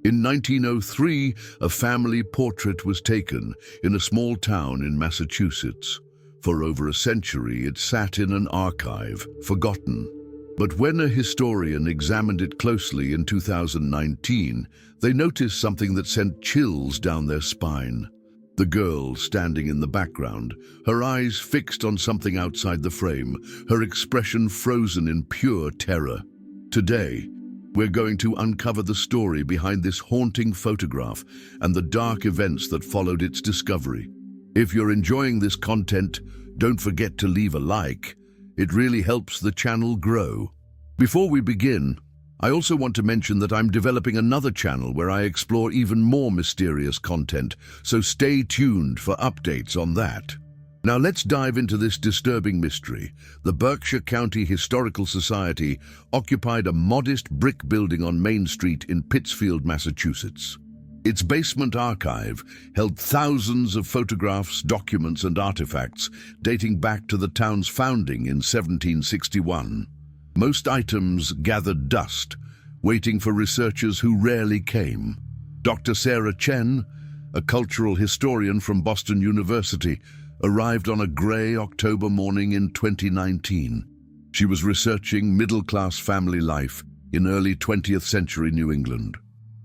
In 1903, a family portrait was taken in a small town in Massachusetts. For over a century, it sat in an archive, forgotten. But when a historian examined it closely in 2019, they noticed something that sent chills down their spine. The girl standing in the background, her eyes fixed on something outside the frame, her expression frozen in pure terror. Today, we're going to uncover the story behind this haunting photograph and the dark events that followed its discovery. If you're enjoying this content, don't forget to leave a like. It really helps the channel grow. Before we begin, I also want to mention that I'm developing another channel where I explore even more mysterious content, so stay tuned for updates on that. Now let's dive into this disturbing mystery. The Berkshire County Historical Society occupied a modest brick building on Main Street in Pittsfield, Massachusetts. Its basement archive held thousands of photographs, documents, and artifacts dating back to the town's founding in 1761. Most items gathered dust, waiting for researchers who rarely came. Dr. Sarah Chen, a cultural historian from Boston University, arrived on a grey October morning in 2019. She was researching middle-class family life in early 20th century New England.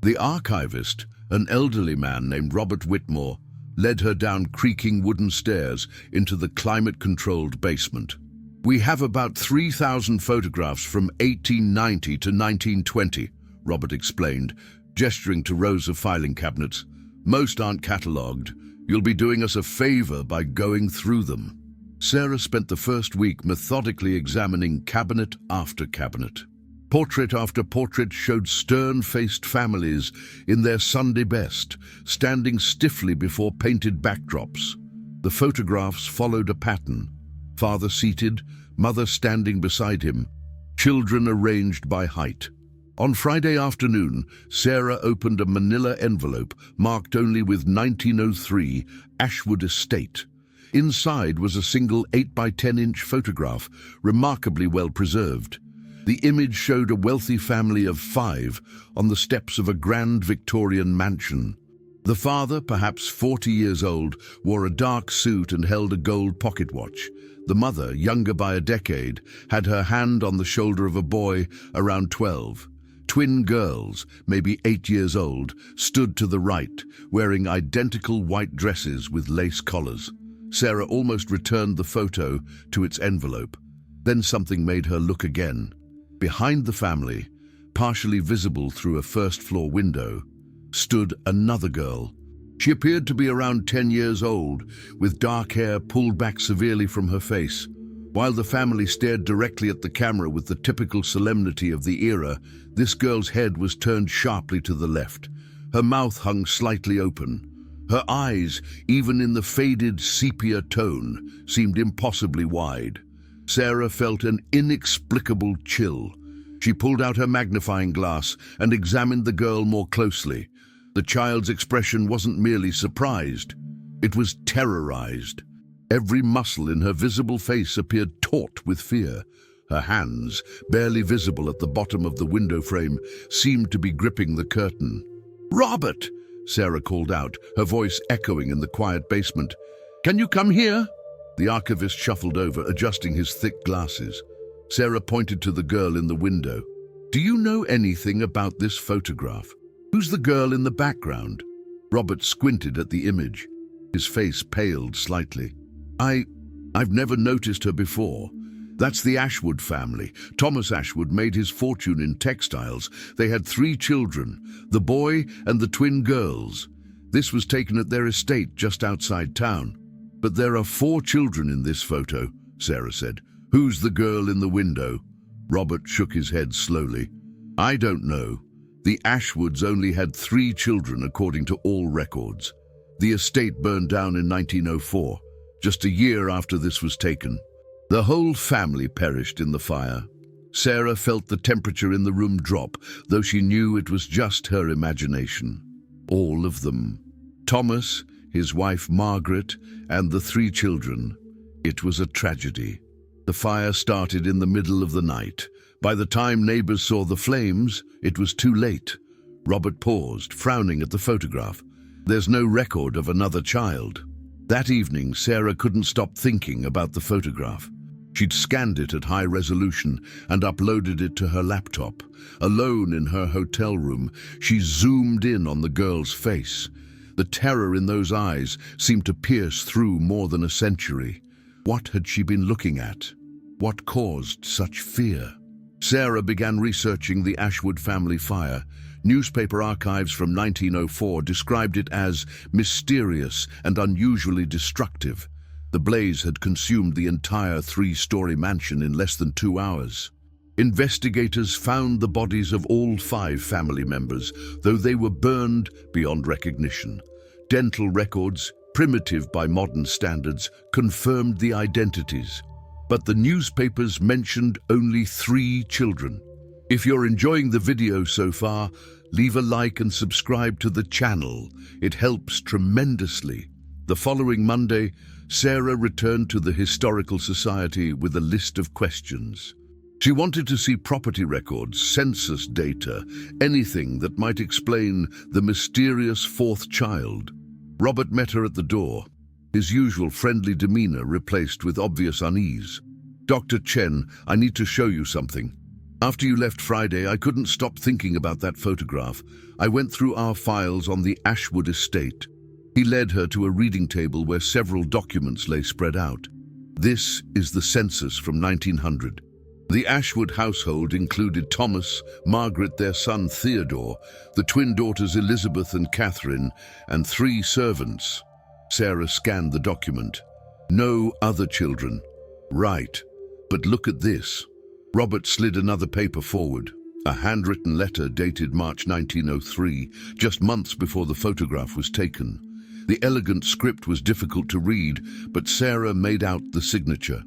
The archivist, an elderly man named Robert Whitmore, led her down creaking wooden stairs into the climate-controlled basement. "We have about 3,000 photographs from 1890 to 1920, Robert explained, gesturing to rows of filing cabinets. "Most aren't catalogued. You'll be doing us a favor by going through them." Sarah spent the first week methodically examining cabinet after cabinet. Portrait after portrait showed stern-faced families in their Sunday best, standing stiffly before painted backdrops. The photographs followed a pattern. Father seated, mother standing beside him, children arranged by height. On Friday afternoon, Sarah opened a manila envelope marked only with 1903 Ashwood Estate. Inside was a single 8 by 10-inch photograph, remarkably well preserved. The image showed a wealthy family of 5 on the steps of a grand Victorian mansion. The father, perhaps 40 years old, wore a dark suit and held a gold pocket watch. The mother, younger by a decade, had her hand on the shoulder of a boy around 12. Twin girls, maybe 8 years old, stood to the right, wearing identical white dresses with lace collars. Sarah almost returned the photo to its envelope. Then something made her look again. Behind the family, partially visible through a first-floor window, stood another girl. She appeared to be around 10 years old, with dark hair pulled back severely from her face. While the family stared directly at the camera with the typical solemnity of the era, this girl's head was turned sharply to the left. Her mouth hung slightly open. Her eyes, even in the faded sepia tone, seemed impossibly wide. Sarah felt an inexplicable chill. She pulled out her magnifying glass and examined the girl more closely. The child's expression wasn't merely surprised, it was terrorized. Every muscle in her visible face appeared taut with fear. Her hands, barely visible at the bottom of the window frame, seemed to be gripping the curtain. "Robert!" Sarah called out, her voice echoing in the quiet basement. "Can you come here?" The archivist shuffled over, adjusting his thick glasses. Sarah pointed to the girl in the window. "Do you know anything about this photograph? Who's the girl in the background?" Robert squinted at the image. His face paled slightly. I've never noticed her before. That's the Ashwood family. Thomas Ashwood made his fortune in textiles. They had 3 children, the boy and the twin girls. This was taken at their estate just outside town. "But there are 4 children in this photo," Sarah said. "Who's the girl in the window?" Robert shook his head slowly. "I don't know. The Ashwoods only had 3 children according to all records. The estate burned down in 1904, just a year after this was taken. The whole family perished in the fire." Sarah felt the temperature in the room drop, though she knew it was just her imagination. All of them. Thomas, his wife Margaret, and the 3 children. It was a tragedy. The fire started in the middle of the night. By the time neighbors saw the flames, it was too late. Robert paused, frowning at the photograph. There's no record of another child. That evening, Sarah couldn't stop thinking about the photograph. She'd scanned it at high resolution and uploaded it to her laptop. Alone in her hotel room, she zoomed in on the girl's face. The terror in those eyes seemed to pierce through more than a century. What had she been looking at? What caused such fear? Sarah began researching the Ashwood family fire. Newspaper archives from 1904 described it as mysterious and unusually destructive. The blaze had consumed the entire three-story mansion in less than 2 hours. Investigators found the bodies of all 5 family members, though they were burned beyond recognition. Dental records, primitive by modern standards, confirmed the identities. But the newspapers mentioned only 3 children. If you're enjoying the video so far, leave a like and subscribe to the channel. It helps tremendously. The following Monday, Sarah returned to the Historical Society with a list of questions. She wanted to see property records, census data, anything that might explain the mysterious 4th child. Robert met her at the door, his usual friendly demeanor replaced with obvious unease. "Dr. Chen, I need to show you something. After you left Friday, I couldn't stop thinking about that photograph. I went through our files on the Ashwood estate." He led her to a reading table where several documents lay spread out. This is the census from 1900. The Ashwood household included Thomas, Margaret, their son Theodore, the twin daughters Elizabeth and Catherine, and 3 servants. Sarah scanned the document. No other children. Right. But look at this. Robert slid another paper forward. A handwritten letter dated March 1903, just months before the photograph was taken. The elegant script was difficult to read, but Sarah made out the signature.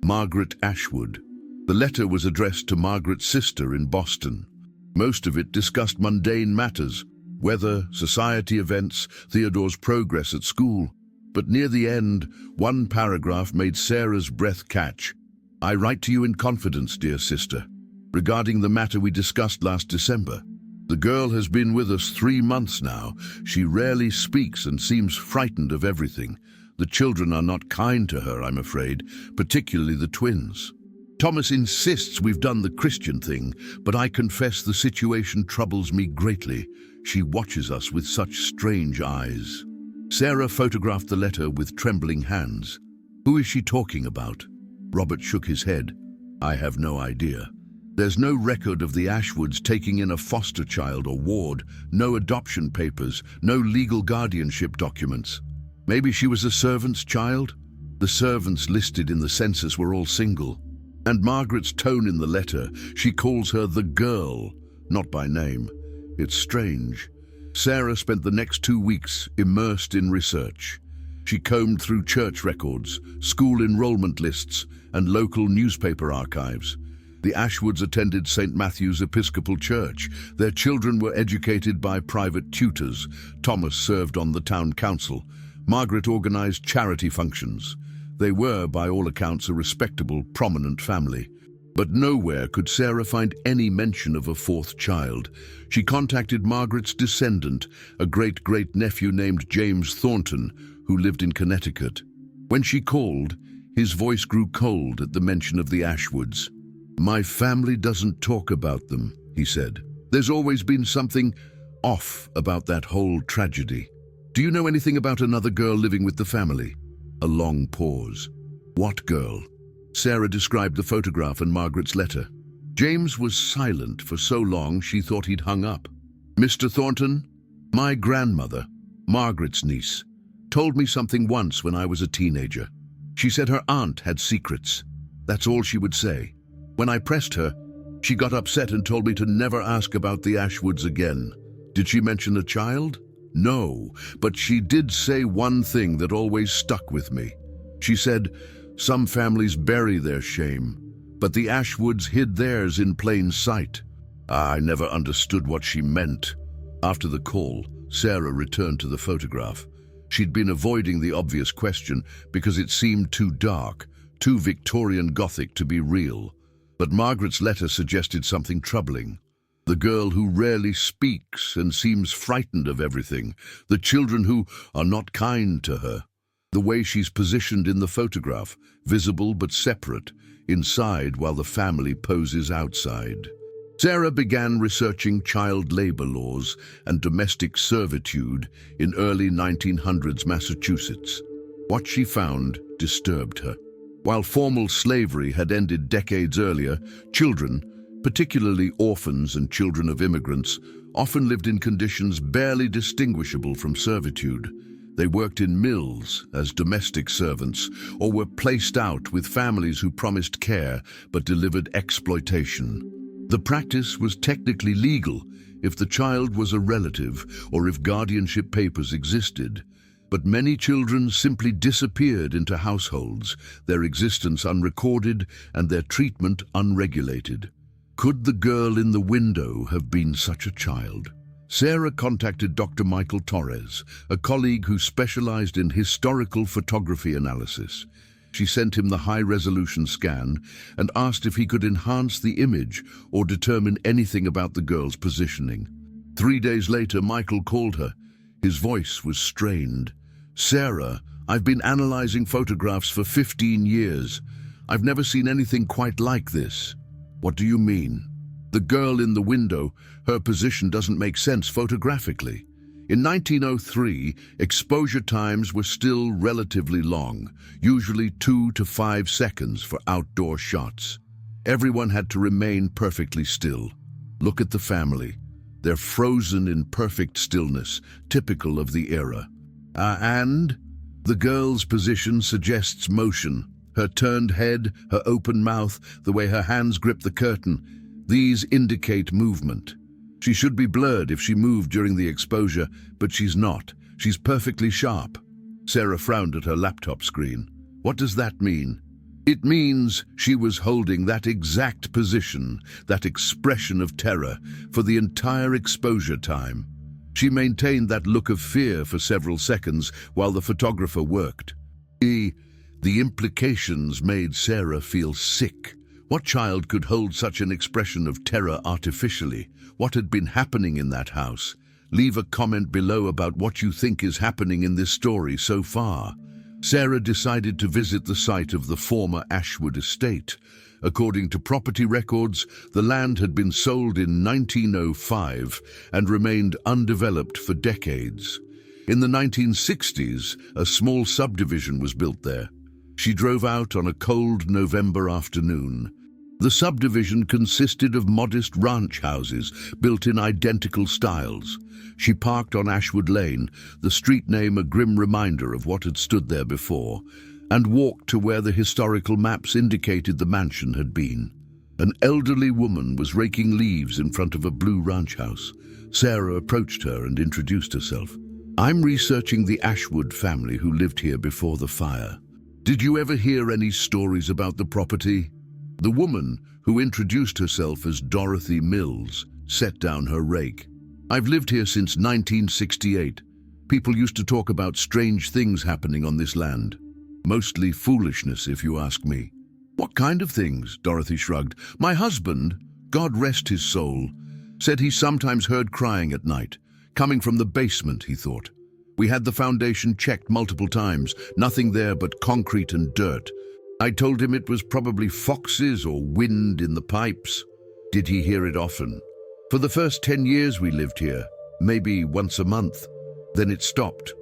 Margaret Ashwood. The letter was addressed to Margaret's sister in Boston. Most of it discussed mundane matters, weather, society events, Theodore's progress at school. But near the end, one paragraph made Sarah's breath catch. "I write to you in confidence, dear sister, regarding the matter we discussed last December. The girl has been with us 3 months now. She rarely speaks and seems frightened of everything. The children are not kind to her, I'm afraid, particularly the twins. Thomas insists we've done the Christian thing, but I confess the situation troubles me greatly. She watches us with such strange eyes." Sarah photographed the letter with trembling hands. "Who is she talking about?" Robert shook his head. "I have no idea. There's no record of the Ashwoods taking in a foster child or ward, no adoption papers, no legal guardianship documents. Maybe she was a servant's child? The servants listed in the census were all single. And Margaret's tone in the letter, she calls her the girl, not by name. It's strange." Sarah spent the next 2 weeks immersed in research. She combed through church records, school enrollment lists, and local newspaper archives. The Ashwoods attended St. Matthew's Episcopal Church. Their children were educated by private tutors. Thomas served on the town council. Margaret organized charity functions. They were, by all accounts, a respectable, prominent family. But nowhere could Sarah find any mention of a 4th child. She contacted Margaret's descendant, a great-great-nephew named James Thornton, who lived in Connecticut. When she called, his voice grew cold at the mention of the Ashwoods. "My family doesn't talk about them," he said. "There's always been something off about that whole tragedy. Do you know anything about another girl living with the family?" A long pause. "What girl?" Sarah described the photograph and Margaret's letter. James was silent for so long she thought he'd hung up. "Mr. Thornton, my grandmother, Margaret's niece, told me something once when I was a teenager. She said her aunt had secrets. That's all she would say. When I pressed her, she got upset and told me to never ask about the Ashwoods again. Did she mention a child? No, but she did say one thing that always stuck with me. She said, 'Some families bury their shame, but the Ashwoods hid theirs in plain sight.' I never understood what she meant." After the call, Sarah returned to the photograph. She'd been avoiding the obvious question because it seemed too dark, too Victorian Gothic to be real. But Margaret's letter suggested something troubling. The girl who rarely speaks and seems frightened of everything. The children who are not kind to her. The way she's positioned in the photograph, visible but separate, inside while the family poses outside. Sarah began researching child labor laws and domestic servitude in early 1900s Massachusetts. What she found disturbed her. While formal slavery had ended decades earlier, children, particularly orphans and children of immigrants, often lived in conditions barely distinguishable from servitude. They worked in mills as domestic servants or were placed out with families who promised care but delivered exploitation. The practice was technically legal if the child was a relative or if guardianship papers existed. But many children simply disappeared into households, their existence unrecorded and their treatment unregulated. Could the girl in the window have been such a child? Sarah contacted Dr. Michael Torres, a colleague who specialized in historical photography analysis. She sent him the high-resolution scan and asked if he could enhance the image or determine anything about the girl's positioning. 3 days later, Michael called her. His voice was strained. "Sarah, I've been analyzing photographs for 15 years. I've never seen anything quite like this." "What do you mean?" "The girl in the window, her position doesn't make sense photographically." In 1903, exposure times were still relatively long, usually 2 to 5 seconds for outdoor shots. Everyone had to remain perfectly still. Look at the family. They're frozen in perfect stillness, typical of the era. And the girl's position suggests motion. Her turned head, her open mouth, the way her hands grip the curtain, these indicate movement. She should be blurred if she moved during the exposure, but she's not. She's perfectly sharp. Sarah frowned at her laptop screen. "What does that mean?" "It means she was holding that exact position, that expression of terror, for the entire exposure time. She maintained that look of fear for several seconds while the photographer worked. The implications made Sarah feel sick. What child could hold such an expression of terror artificially? What had been happening in that house? Leave a comment below about what you think is happening in this story so far. Sarah decided to visit the site of the former Ashwood estate. According to property records, the land had been sold in 1905 and remained undeveloped for decades. In the 1960s, a small subdivision was built there. She drove out on a cold November afternoon. The subdivision consisted of modest ranch houses built in identical styles. She parked on Ashwood Lane, the street name a grim reminder of what had stood there before, and walked to where the historical maps indicated the mansion had been. An elderly woman was raking leaves in front of a blue ranch house. Sarah approached her and introduced herself. "I'm researching the Ashwood family who lived here before the fire. Did you ever hear any stories about the property?" The woman, who introduced herself as Dorothy Mills, set down her rake. "I've lived here since 1968. People used to talk about strange things happening on this land. Mostly foolishness, if you ask me." "What kind of things?" Dorothy shrugged. "My husband, God rest his soul, said he sometimes heard crying at night, coming from the basement, he thought. We had the foundation checked multiple times, nothing there but concrete and dirt. I told him it was probably foxes or wind in the pipes." "Did he hear it often?" "For the first 10 years we lived here, maybe once a month. Then it stopped,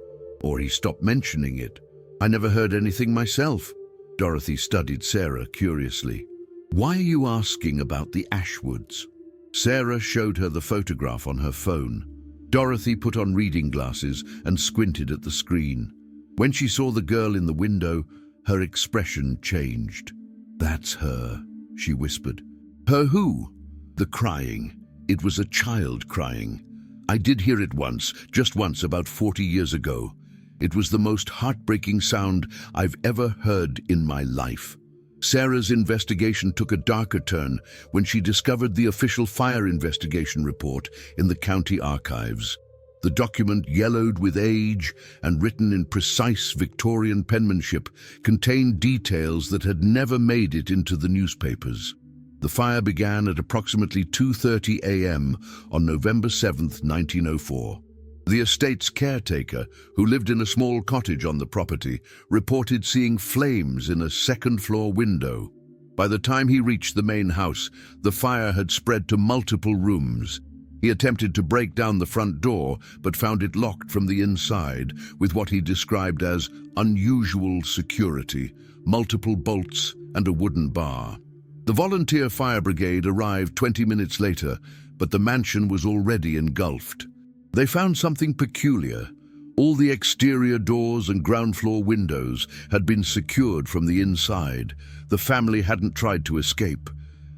or he stopped mentioning it. I never heard anything myself." Dorothy studied Sarah curiously. "Why are you asking about the Ashwoods?" Sarah showed her the photograph on her phone. Dorothy put on reading glasses and squinted at the screen. When she saw the girl in the window, her expression changed. "That's her," she whispered. "Her who?" "The crying. It was a child crying. I did hear it once, just once, about 40 years ago. It was the most heartbreaking sound I've ever heard in my life." Sarah's investigation took a darker turn when she discovered the official fire investigation report in the county archives. The document, yellowed with age and written in precise Victorian penmanship, contained details that had never made it into the newspapers. The fire began at approximately 2:30 a.m. on November 7, 1904. The estate's caretaker, who lived in a small cottage on the property, reported seeing flames in a second-floor window. By the time he reached the main house, the fire had spread to multiple rooms. He attempted to break down the front door, but found it locked from the inside, with what he described as unusual security, multiple bolts, and a wooden bar. The volunteer fire brigade arrived 20 minutes later, but the mansion was already engulfed. They found something peculiar. All the exterior doors and ground floor windows had been secured from the inside. The family hadn't tried to escape.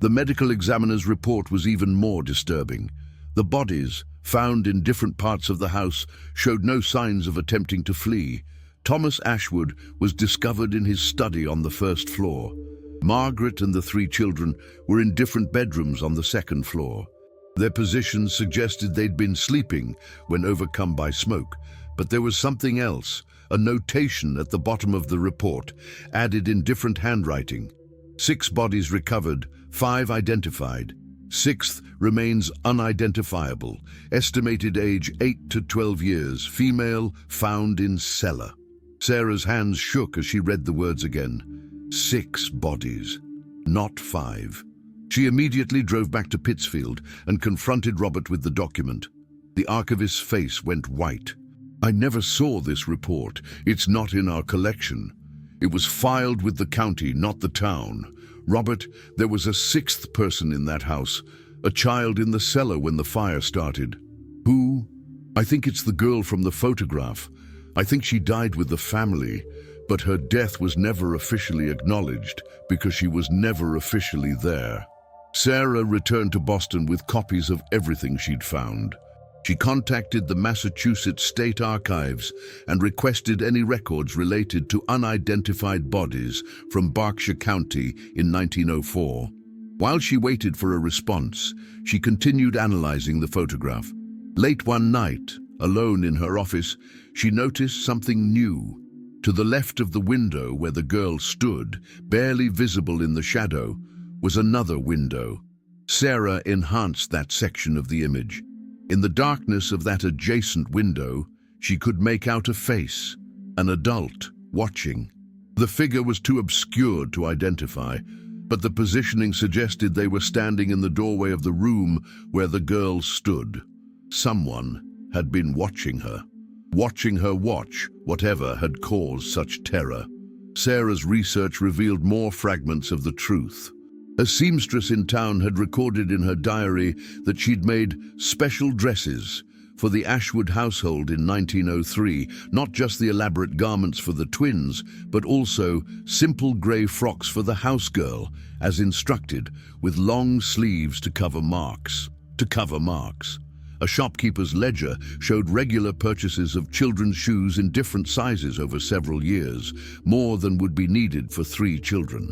The medical examiner's report was even more disturbing. The bodies, found in different parts of the house, showed no signs of attempting to flee. Thomas Ashwood was discovered in his study on the first floor. Margaret and the 3 children were in different bedrooms on the second floor. Their positions suggested they'd been sleeping when overcome by smoke, but there was something else, a notation at the bottom of the report, added in different handwriting. 6 bodies recovered, 5 identified. 6th remains unidentifiable, estimated age 8 to 12 years, female, found in cellar. Sarah's hands shook as she read the words again. 6 bodies, not 5. She immediately drove back to Pittsfield and confronted Robert with the document. The archivist's face went white. "I never saw this report. It's not in our collection. It was filed with the county, not the town. Robert, there was a 6th person in that house, a child in the cellar when the fire started." "Who?" "I think it's the girl from the photograph. I think she died with the family, but her death was never officially acknowledged because she was never officially there." Sarah returned to Boston with copies of everything she'd found. She contacted the Massachusetts State Archives and requested any records related to unidentified bodies from Berkshire County in 1904. While she waited for a response, she continued analyzing the photograph. Late one night, alone in her office, she noticed something new. To the left of the window where the girl stood, barely visible in the shadow, was another window. Sarah enhanced that section of the image. In the darkness of that adjacent window, she could make out a face, an adult, watching. The figure was too obscured to identify, but the positioning suggested they were standing in the doorway of the room where the girl stood. Someone had been watching her watch whatever had caused such terror. Sarah's research revealed more fragments of the truth. A seamstress in town had recorded in her diary that she'd made special dresses for the Ashwood household in 1903, not just the elaborate garments for the twins, but also simple grey frocks for the housegirl, as instructed, with long sleeves to cover marks. A shopkeeper's ledger showed regular purchases of children's shoes in different sizes over several years, more than would be needed for 3 children.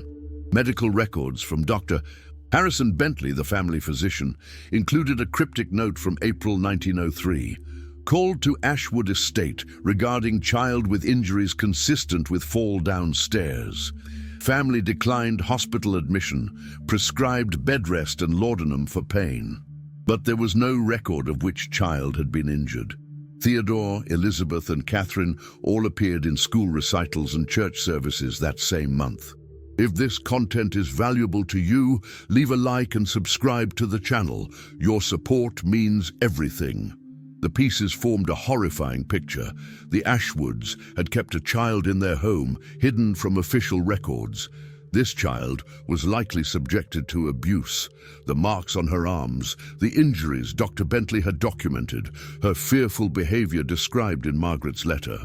Medical records from Dr. Harrison Bentley, the family physician, included a cryptic note from April 1903. Called to Ashwood Estate regarding child with injuries consistent with fall downstairs. Family declined hospital admission, prescribed bed rest and laudanum for pain. But there was no record of which child had been injured. Theodore, Elizabeth, and Catherine all appeared in school recitals and church services that same month. If this content is valuable to you, leave a like and subscribe to the channel. Your support means everything. The pieces formed a horrifying picture. The Ashwoods had kept a child in their home, hidden from official records. This child was likely subjected to abuse. The marks on her arms, the injuries Dr. Bentley had documented, her fearful behavior described in Margaret's letter.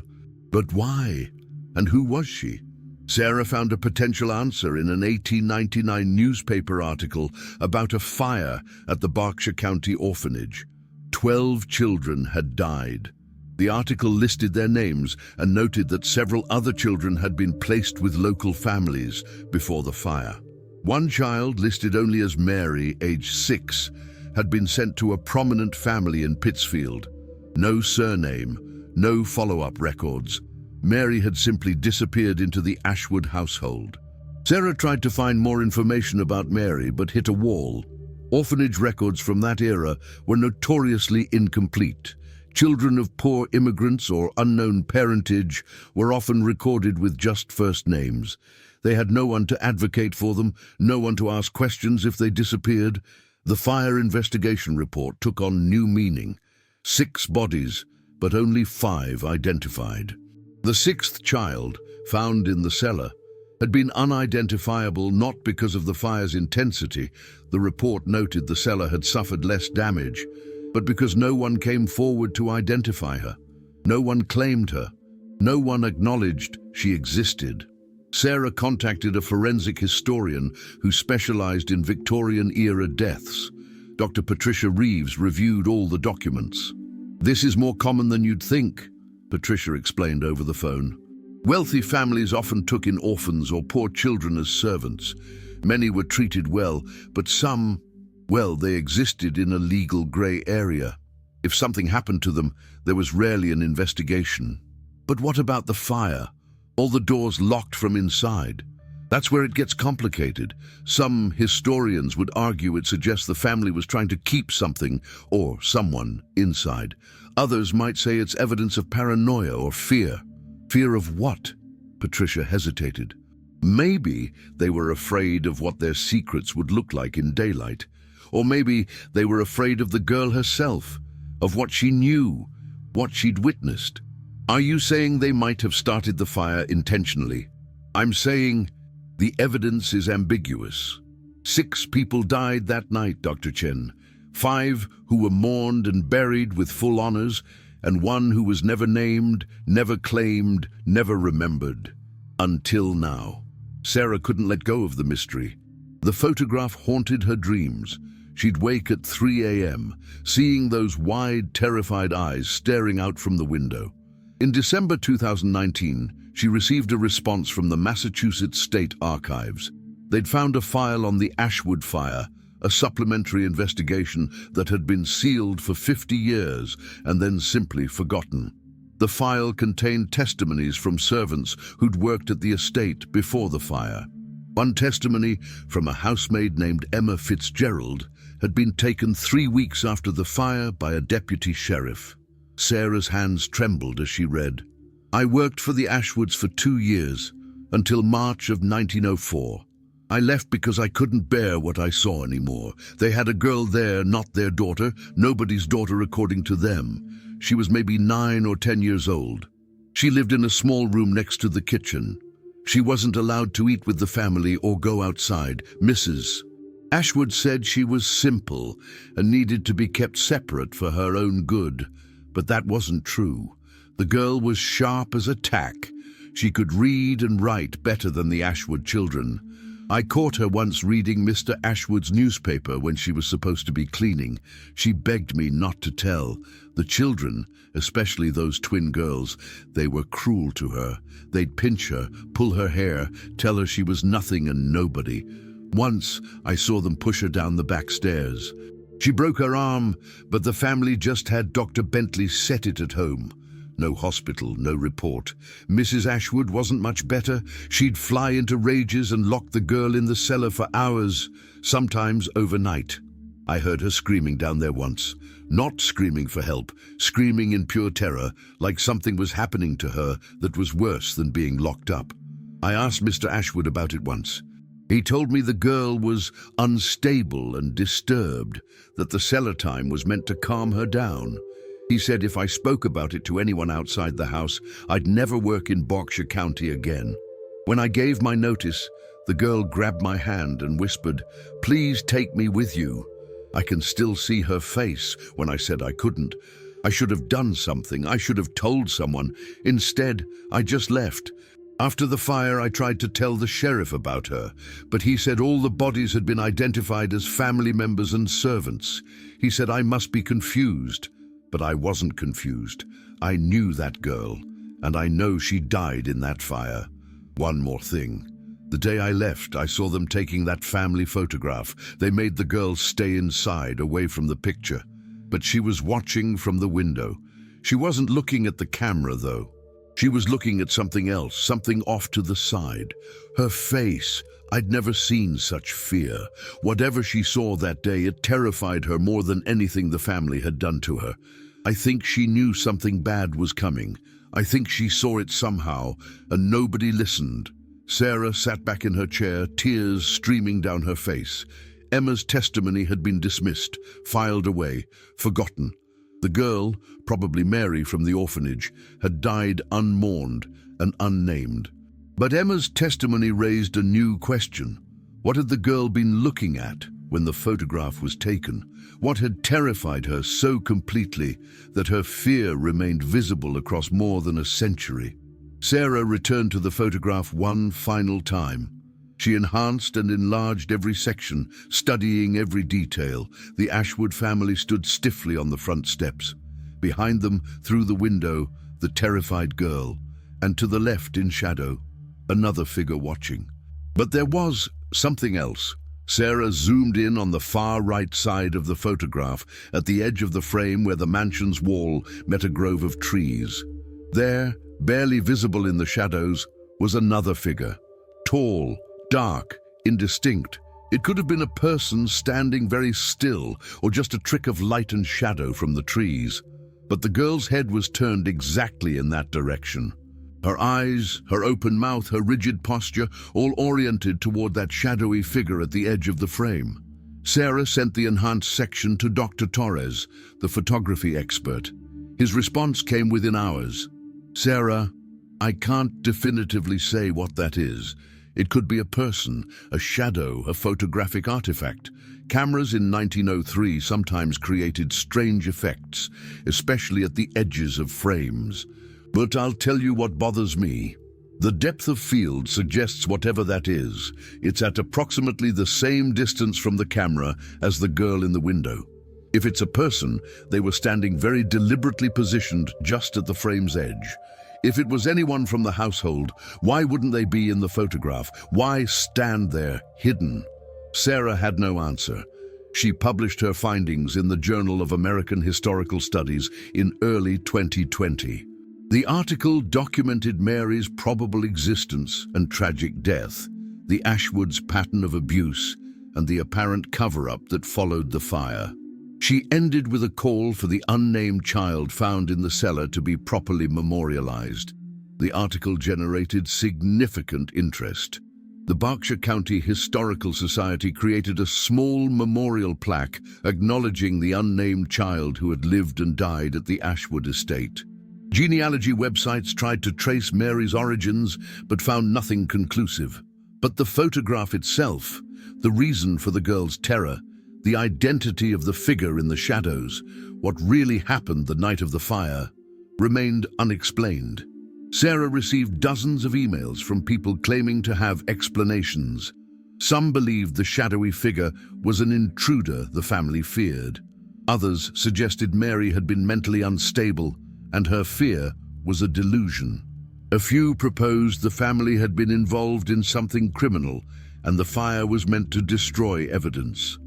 But why? And who was she? Sarah found a potential answer in an 1899 newspaper article about a fire at the Berkshire County Orphanage. 12 children had died. The article listed their names and noted that several other children had been placed with local families before the fire. One child, listed only as Mary, age 6, had been sent to a prominent family in Pittsfield. No surname, no follow-up records. Mary had simply disappeared into the Ashwood household. Sarah tried to find more information about Mary, but hit a wall. Orphanage records from that era were notoriously incomplete. Children of poor immigrants or unknown parentage were often recorded with just first names. They had no one to advocate for them, no one to ask questions if they disappeared. The fire investigation report took on new meaning. 6 bodies, but only 5 identified. The 6th child, found in the cellar, had been unidentifiable not because of the fire's intensity. The report noted the cellar had suffered less damage, but because no one came forward to identify her. No one claimed her. No one acknowledged she existed. Sarah contacted a forensic historian who specialized in Victorian-era deaths. Dr. Patricia Reeves reviewed all the documents. "This is more common than you'd think," Patricia explained over the phone. "Wealthy families often took in orphans or poor children as servants. Many were treated well, but some, well, they existed in a legal grey area. If something happened to them, there was rarely an investigation." But what about the fire? All the doors locked from inside. That's where it gets complicated. Some historians would argue it suggests the family was trying to keep something or someone inside. Others might say it's evidence of paranoia or fear. Fear of what? Patricia hesitated. Maybe they were afraid of what their secrets would look like in daylight. Or maybe they were afraid of the girl herself, of what she knew, what she'd witnessed. Are you saying they might have started the fire intentionally? I'm saying the evidence is ambiguous. 6 people died that night, Dr. Chen. 5 who were mourned and buried with full honors, and 1 who was never named, never claimed, never remembered. Until now. Sarah couldn't let go of the mystery. The photograph haunted her dreams. She'd wake at 3 a.m., seeing those wide, terrified eyes staring out from the window. In December 2019, she received a response from the Massachusetts State Archives. They'd found a file on the Ashwood fire, a supplementary investigation that had been sealed for 50 years and then simply forgotten. The file contained testimonies from servants who'd worked at the estate before the fire. One testimony from a housemaid named Emma Fitzgerald had been taken 3 weeks after the fire by a deputy sheriff. Sarah's hands trembled as she read, "I worked for the Ashwoods for 2 years, until March of 1904. I left because I couldn't bear what I saw anymore. They had a girl there, not their daughter, nobody's daughter according to them. She was maybe 9 or 10 years old. She lived in a small room next to the kitchen. She wasn't allowed to eat with the family or go outside. Mrs. Ashwood said she was simple and needed to be kept separate for her own good. But that wasn't true. The girl was sharp as a tack. She could read and write better than the Ashwood children. I caught her once reading Mr. Ashwood's newspaper when she was supposed to be cleaning. She begged me not to tell. The children, especially those twin girls, they were cruel to her. They'd pinch her, pull her hair, tell her she was nothing and nobody. Once, I saw them push her down the back stairs. She broke her arm, but the family just had Dr. Bentley set it at home. No hospital, no report. Mrs. Ashwood wasn't much better. She'd fly into rages and lock the girl in the cellar for hours, sometimes overnight. I heard her screaming down there once. Not screaming for help, screaming in pure terror, like something was happening to her that was worse than being locked up. I asked Mr. Ashwood about it once. He told me the girl was unstable and disturbed, that the cellar time was meant to calm her down. He said if I spoke about it to anyone outside the house, I'd never work in Berkshire County again. When I gave my notice, the girl grabbed my hand and whispered, "Please take me with you." I can still see her face when I said I couldn't. I should have done something. I should have told someone. Instead, I just left. After the fire, I tried to tell the sheriff about her, but he said all the bodies had been identified as family members and servants. He said I must be confused, but I wasn't confused. I knew that girl, and I know she died in that fire. One more thing. The day I left, I saw them taking that family photograph. They made the girl stay inside, away from the picture, but she was watching from the window. She wasn't looking at the camera, though. She was looking at something else, something off to the side. Her face, I'd never seen such fear. Whatever she saw that day, it terrified her more than anything the family had done to her. I think she knew something bad was coming. I think she saw it somehow, and nobody listened. Sarah sat back in her chair, tears streaming down her face. Emma's testimony had been dismissed, filed away, forgotten. The girl, probably Mary from the orphanage, had died unmourned and unnamed. But Emma's testimony raised a new question. What had the girl been looking at when the photograph was taken? What had terrified her so completely that her fear remained visible across more than a century? Sarah returned to the photograph one final time. She enhanced and enlarged every section, studying every detail. The Ashwood family stood stiffly on the front steps. Behind them, through the window, the terrified girl, and to the left in shadow, another figure watching. But there was something else. Sarah zoomed in on the far right side of the photograph, at the edge of the frame where the mansion's wall met a grove of trees. There, barely visible in the shadows, was another figure. Tall, dark, indistinct. It could have been a person standing very still, or just a trick of light and shadow from the trees. But the girl's head was turned exactly in that direction. Her eyes, her open mouth, her rigid posture, all oriented toward that shadowy figure at the edge of the frame. Sarah sent the enhanced section to Dr. Torres, the photography expert. His response came within hours. "Sarah, I can't definitively say what that is. It could be a person, a shadow, a photographic artifact. Cameras in 1903 sometimes created strange effects, especially at the edges of frames. But I'll tell you what bothers me. The depth of field suggests whatever that is. It's at approximately the same distance from the camera as the girl in the window. If it's a person, they were standing very deliberately positioned just at the frame's edge. If it was anyone from the household, why wouldn't they be in the photograph? Why stand there, hidden?" Sarah had no answer. She published her findings in the Journal of American Historical Studies in early 2020. The article documented Mary's probable existence and tragic death, the Ashwoods' pattern of abuse, and the apparent cover-up that followed the fire. She ended with a call for the unnamed child found in the cellar to be properly memorialized. The article generated significant interest. The Berkshire County Historical Society created a small memorial plaque acknowledging the unnamed child who had lived and died at the Ashwood estate. Genealogy websites tried to trace Mary's origins but found nothing conclusive. But the photograph itself, the reason for the girl's terror, the identity of the figure in the shadows, what really happened the night of the fire, remained unexplained. Sarah received dozens of emails from people claiming to have explanations. Some believed the shadowy figure was an intruder the family feared. Others suggested Mary had been mentally unstable and her fear was a delusion. A few proposed the family had been involved in something criminal and the fire was meant to destroy evidence.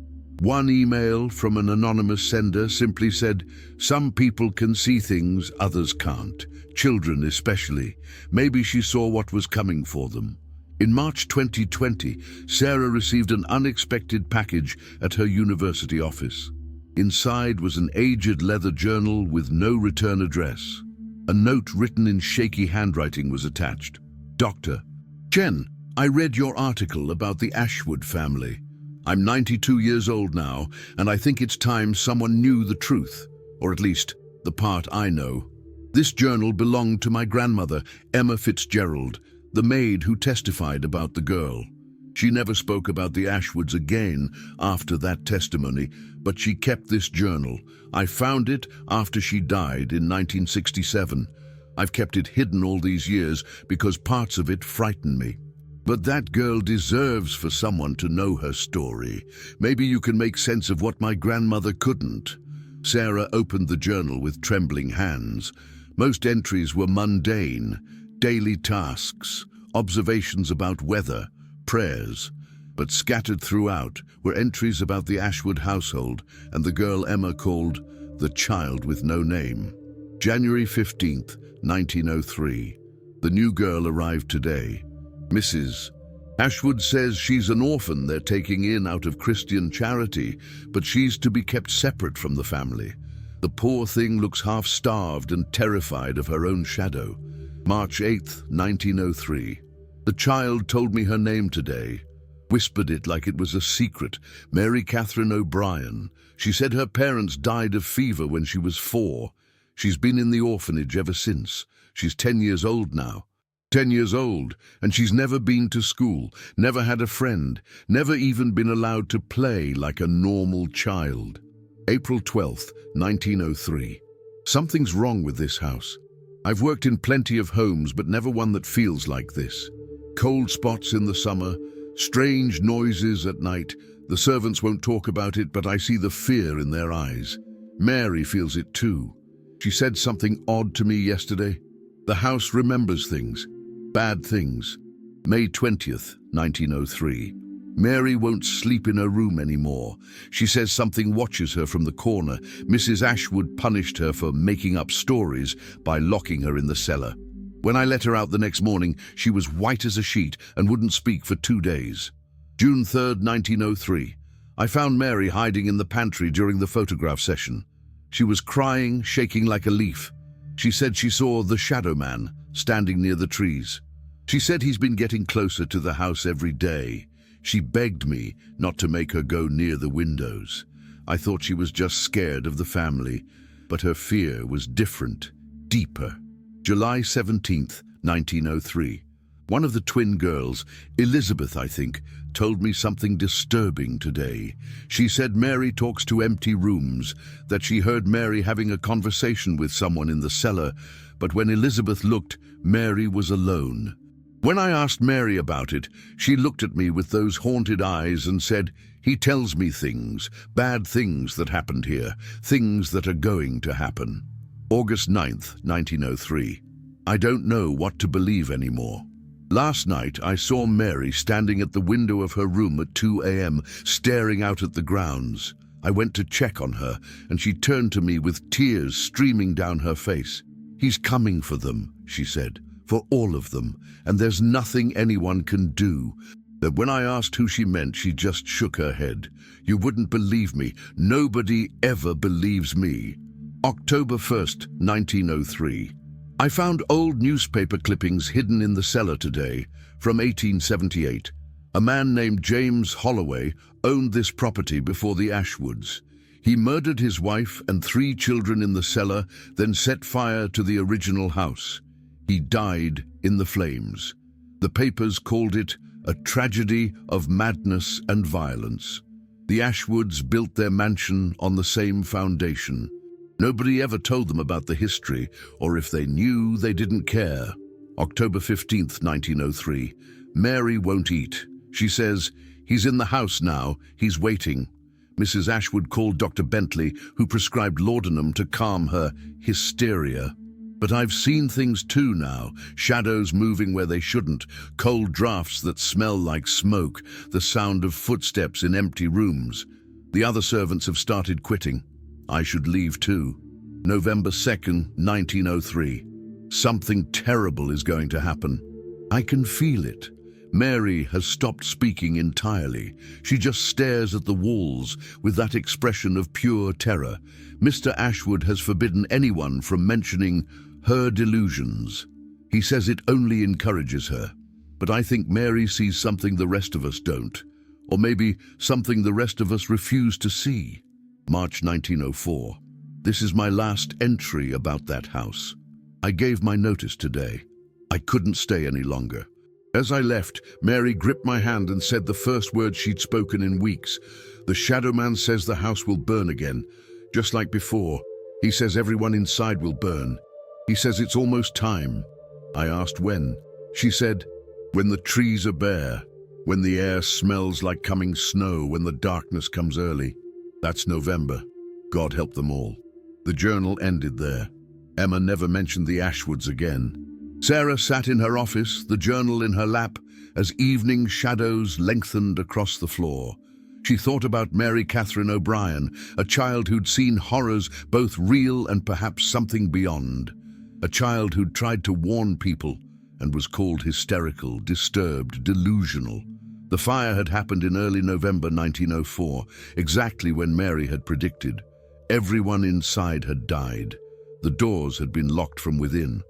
One email from an anonymous sender simply said, "Some people can see things others can't, children especially. Maybe she saw what was coming for them." In March 2020, Sarah received an unexpected package at her university office. Inside was an aged leather journal with no return address. A note written in shaky handwriting was attached. "Dr. Jen, I read your article about the Ashwood family. I'm 92 years old now, and I think it's time someone knew the truth, or at least the part I know. This journal belonged to my grandmother, Emma Fitzgerald, the maid who testified about the girl. She never spoke about the Ashwoods again after that testimony, but she kept this journal. I found it after she died in 1967. I've kept it hidden all these years because parts of it frighten me. But that girl deserves for someone to know her story. Maybe you can make sense of what my grandmother couldn't." Sarah opened the journal with trembling hands. Most entries were mundane, daily tasks, observations about weather, prayers. But scattered throughout were entries about the Ashwood household and the girl Emma called the child with no name. January 15th, 1903. The new girl arrived today. Mrs. Ashwood says she's an orphan they're taking in out of Christian charity, but she's to be kept separate from the family. The poor thing looks half-starved and terrified of her own shadow. March 8th, 1903. The child told me her name today. Whispered it like it was a secret. Mary Catherine O'Brien. She said her parents died of fever when she was 4. She's been in the orphanage ever since. She's 10 years old now. 10 years old, and she's never been to school, never had a friend, never even been allowed to play like a normal child. April 12th, 1903. Something's wrong with this house. I've worked in plenty of homes, but never one that feels like this. Cold spots in the summer, strange noises at night. The servants won't talk about it, but I see the fear in their eyes. Mary feels it too. She said something odd to me yesterday. The house remembers things, bad things. May 20th, 1903. Mary won't sleep in her room anymore. She says something watches her from the corner. Mrs. Ashwood punished her for making up stories by locking her in the cellar. When I let her out the next morning, she was white as a sheet and wouldn't speak for 2 days. June 3rd, 1903. I found Mary hiding in the pantry during the photograph session. She was crying, shaking like a leaf. She said she saw the shadow man standing near the trees. She said he's been getting closer to the house every day. She begged me not to make her go near the windows. I thought she was just scared of the family, but her fear was different, deeper. July 17th, 1903. One of the twin girls, Elizabeth I think, told me something disturbing today. She said Mary talks to empty rooms, that she heard Mary having a conversation with someone in the cellar, but when Elizabeth looked, Mary was alone. When I asked Mary about it, she looked at me with those haunted eyes and said, "He tells me things, bad things that happened here, things that are going to happen." August 9th, 1903. I don't know what to believe anymore. Last night I saw Mary standing at the window of her room at 2 a.m., staring out at the grounds. I went to check on her, and she turned to me with tears streaming down her face. "He's coming for them," she said, "for all of them, and there's nothing anyone can do." But when I asked who she meant, she just shook her head. "You wouldn't believe me. Nobody ever believes me." October 1st, 1903. I found old newspaper clippings hidden in the cellar today, from 1878. A man named James Holloway owned this property before the Ashwoods. He murdered his wife and 3 children in the cellar, then set fire to the original house. He died in the flames. The papers called it a tragedy of madness and violence. The Ashwoods built their mansion on the same foundation. Nobody ever told them about the history, or if they knew, they didn't care. October 15th, 1903. Mary won't eat. She says, "He's in the house now, he's waiting." Mrs. Ashwood called Dr. Bentley, who prescribed laudanum to calm her hysteria. But I've seen things too now, shadows moving where they shouldn't, cold drafts that smell like smoke, the sound of footsteps in empty rooms. The other servants have started quitting. I should leave too. November 2nd, 1903. Something terrible is going to happen. I can feel it. Mary has stopped speaking entirely. She just stares at the walls with that expression of pure terror. Mr. Ashwood has forbidden anyone from mentioning her delusions. He says it only encourages her. But I think Mary sees something the rest of us don't. Or maybe something the rest of us refuse to see. March 1904. This is my last entry about that house. I gave my notice today. I couldn't stay any longer. As I left, Mary gripped my hand and said the first words she'd spoken in weeks. "The shadow man says the house will burn again, just like before. He says everyone inside will burn. He says it's almost time." I asked when. She said, "When the trees are bare, when the air smells like coming snow, when the darkness comes early." That's November. God help them all. The journal ended there. Emma never mentioned the Ashwoods again. Sarah sat in her office, the journal in her lap, as evening shadows lengthened across the floor. She thought about Mary Catherine O'Brien, a child who'd seen horrors both real and perhaps something beyond. a child who'd tried to warn people and was called hysterical, disturbed, delusional. The fire had happened in early November 1904, exactly when Mary had predicted. Everyone inside had died. The doors had been locked from within.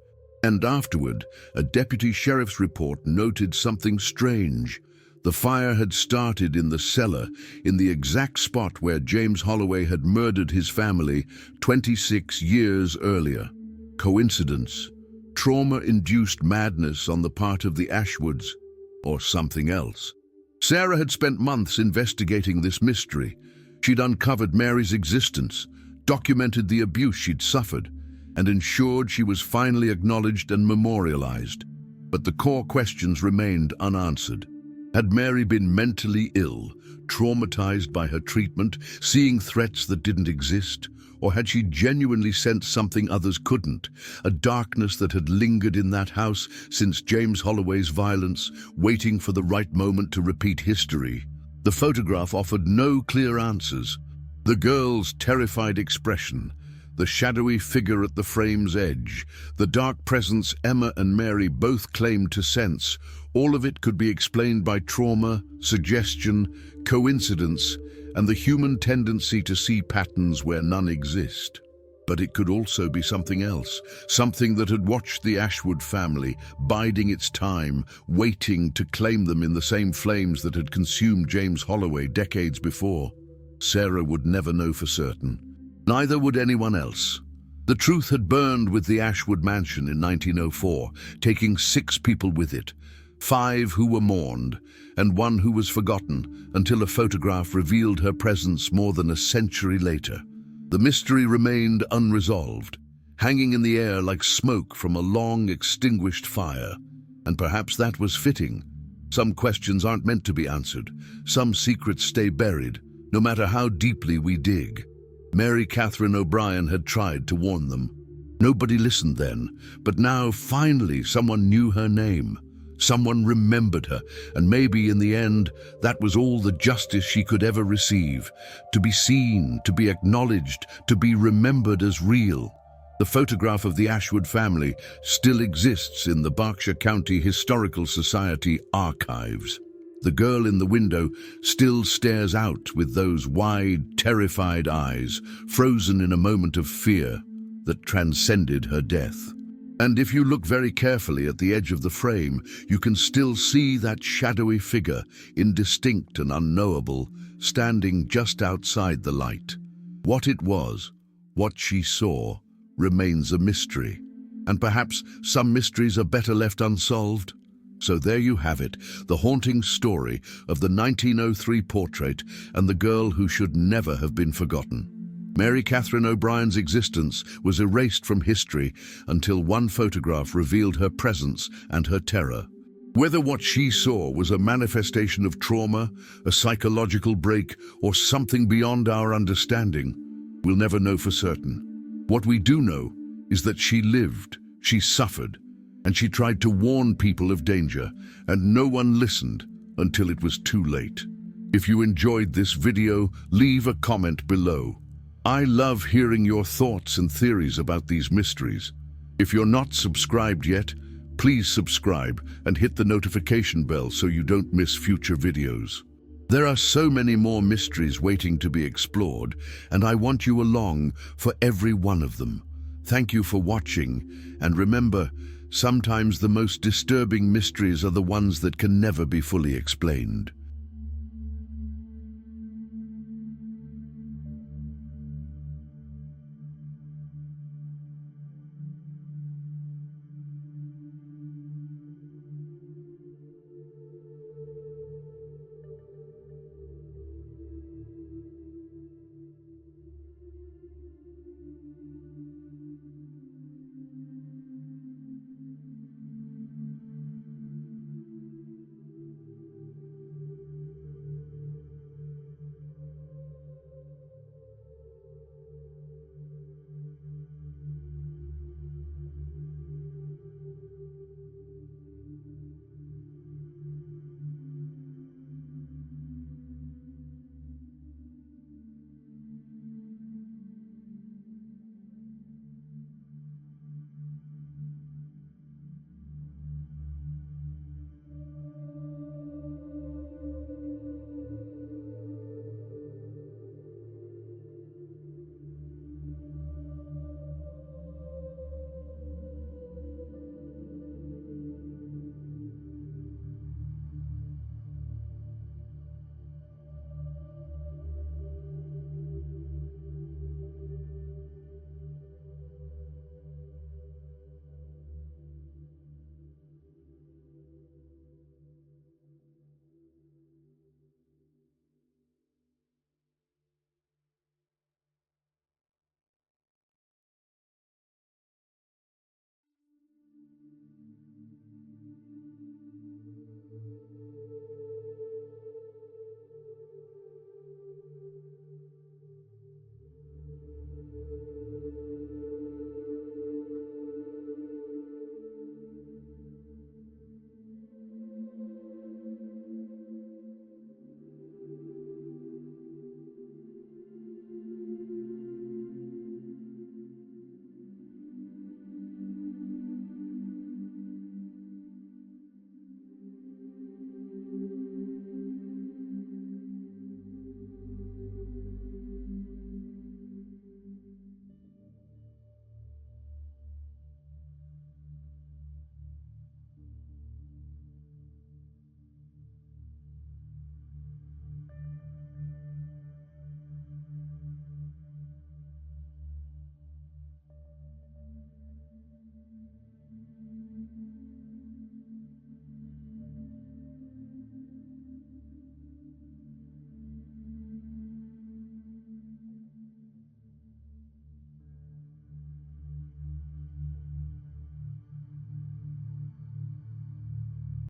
And afterward, a deputy sheriff's report noted something strange. The fire had started in the cellar, in the exact spot where James Holloway had murdered his family 26 years earlier. Coincidence? Trauma-induced madness on the part of the Ashwoods, or something else? Sarah had spent months investigating this mystery. She'd uncovered Mary's existence, documented the abuse she'd suffered, and ensured she was finally acknowledged and memorialized. But the core questions remained unanswered. Had Mary been mentally ill, traumatized by her treatment, seeing threats that didn't exist? Or had she genuinely sensed something others couldn't, a darkness that had lingered in that house since James Holloway's violence, waiting for the right moment to repeat history? The photograph offered no clear answers. The girl's terrified expression, the shadowy figure at the frame's edge, the dark presence Emma and Mary both claimed to sense, all of it could be explained by trauma, suggestion, coincidence, and the human tendency to see patterns where none exist. But it could also be something else, something that had watched the Ashwood family, biding its time, waiting to claim them in the same flames that had consumed James Holloway decades before. Sarah would never know for certain. Neither would anyone else. The truth had burned with the Ashwood mansion in 1904, taking 6 people with it, 5 who were mourned, and 1 who was forgotten, until a photograph revealed her presence more than a century later. The mystery remained unresolved, hanging in the air like smoke from a long extinguished fire. And perhaps that was fitting. Some questions aren't meant to be answered. Some secrets stay buried, no matter how deeply we dig. Mary Catherine O'Brien had tried to warn them. Nobody listened then, but now finally someone knew her name. Someone remembered her, and maybe in the end, that was all the justice she could ever receive. To be seen, to be acknowledged, to be remembered as real. The photograph of the Ashwood family still exists in the Berkshire County Historical Society archives. The girl in the window still stares out with those wide, terrified eyes, frozen in a moment of fear that transcended her death. And if you look very carefully at the edge of the frame, you can still see that shadowy figure, indistinct and unknowable, standing just outside the light. What it was, what she saw, remains a mystery. And perhaps some mysteries are better left unsolved. So there you have it, the haunting story of the 1903 portrait and the girl who should never have been forgotten. Mary Catherine O'Brien's existence was erased from history until one photograph revealed her presence and her terror. Whether what she saw was a manifestation of trauma, a psychological break, or something beyond our understanding, we'll never know for certain. What we do know is that she lived, she suffered, and she tried to warn people of danger, and no one listened until it was too late. If you enjoyed this video, leave a comment below. I love hearing your thoughts and theories about these mysteries. If you're not subscribed yet, please subscribe and hit the notification bell so you don't miss future videos. There are so many more mysteries waiting to be explored, and I want you along for every one of them. Thank you for watching, and remember, sometimes the most disturbing mysteries are the ones that can never be fully explained.